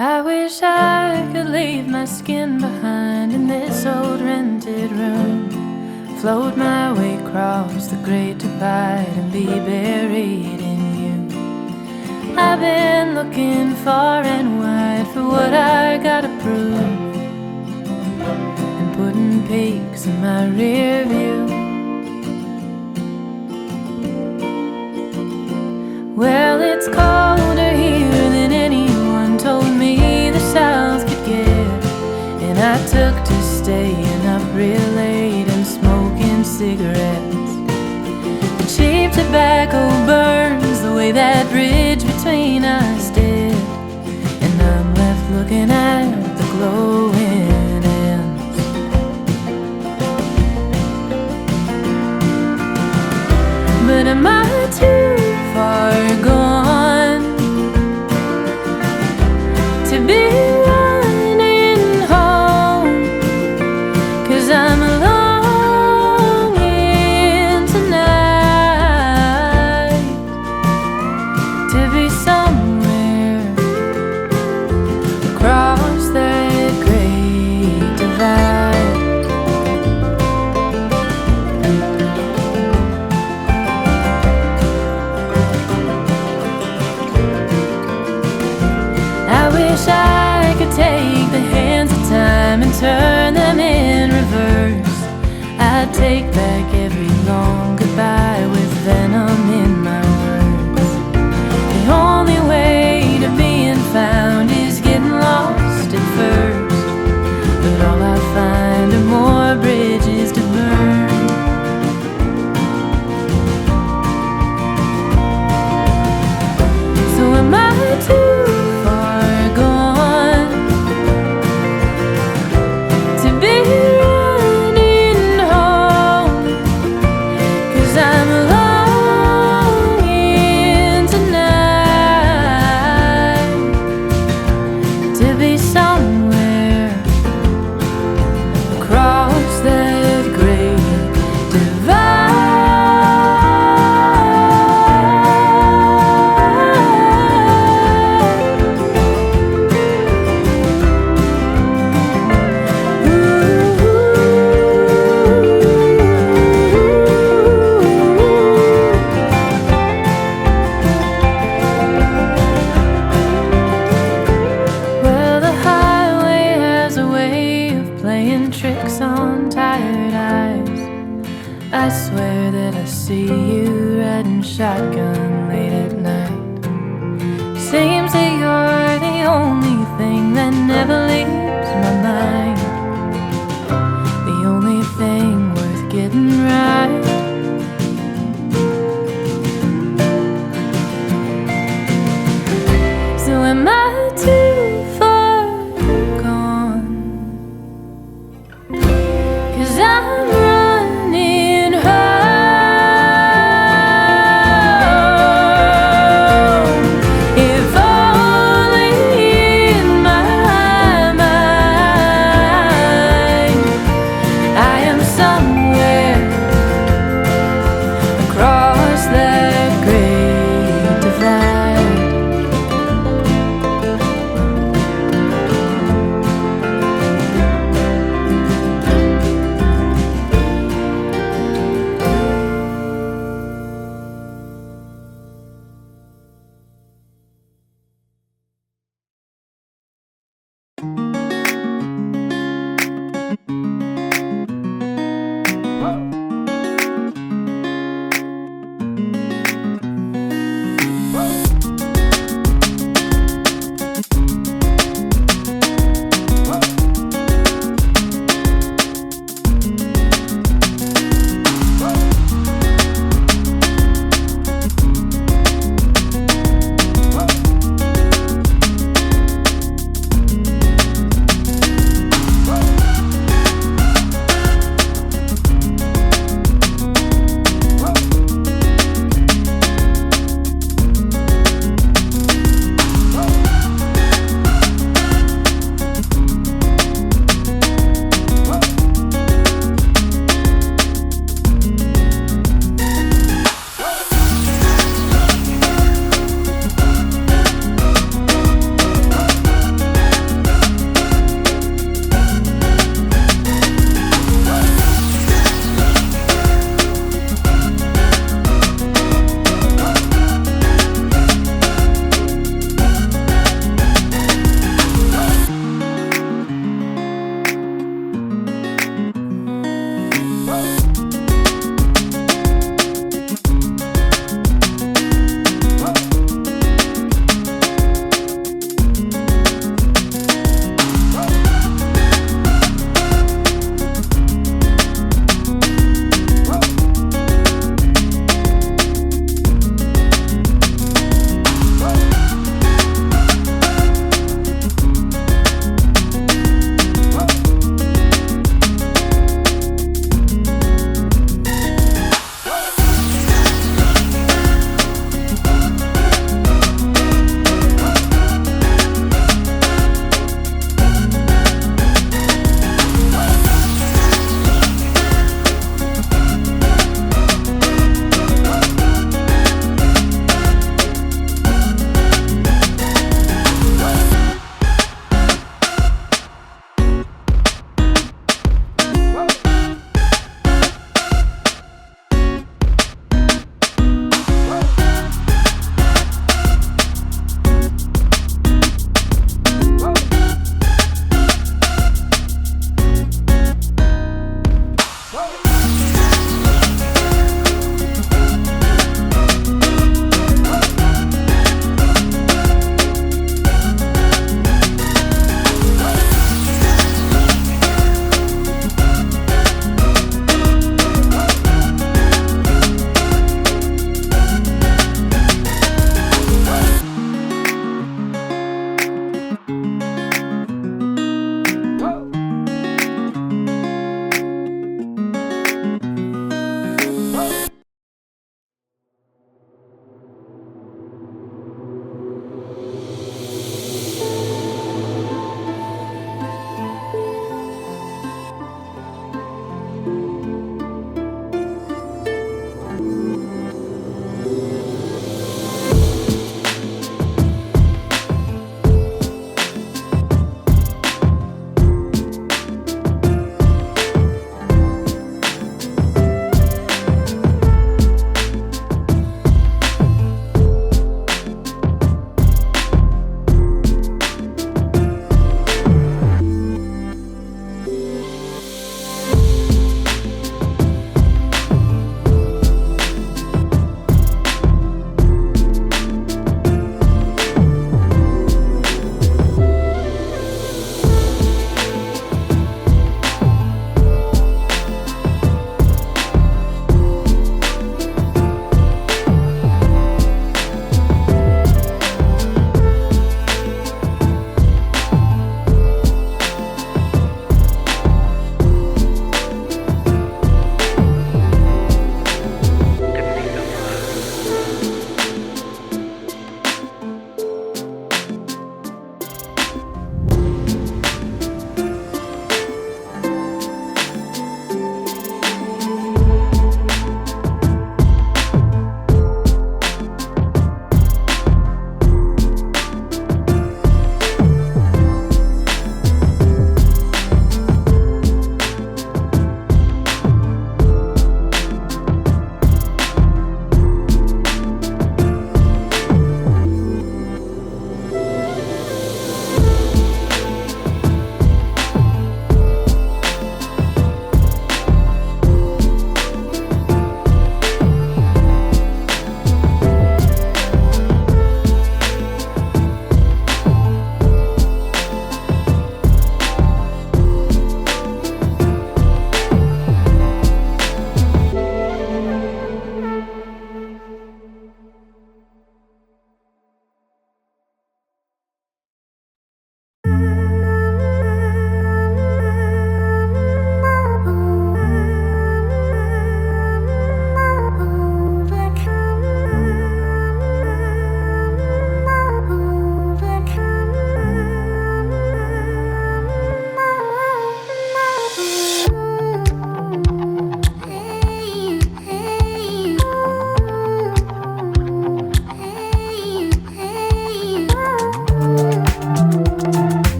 I wish I could leave my skin behind in this old rented room, float my way across the great divide and be buried in you. I've been looking far and wide for what I gotta prove, and putting peaks in my rear view. Well, it's colder here than anyone told me the South could get, and I took to staying up real late and smoking cigarettes. The cheap tobacco burns the way that bridge between us did, and I'm left looking at the glowing ends. But am I too far gone to be running home? 'Cause I'm longing tonight to be somewhere across that great divide. I wish I could take the hands of time and turn them in reverse. I'd take back every long goodbye with venom in my words. The only way to being found is getting lost at first, but all I find are more bridges to burn. So am I too far gone to be running home? 'Cause I'm longing tonight to be somewhere across that great divide. Well, the highway has a way of playing tricks on tired eyes. I swear that I see you riding shotgun late at night. Seems that you're the only thing that never leaves my mind, the only thing worth getting right. So am I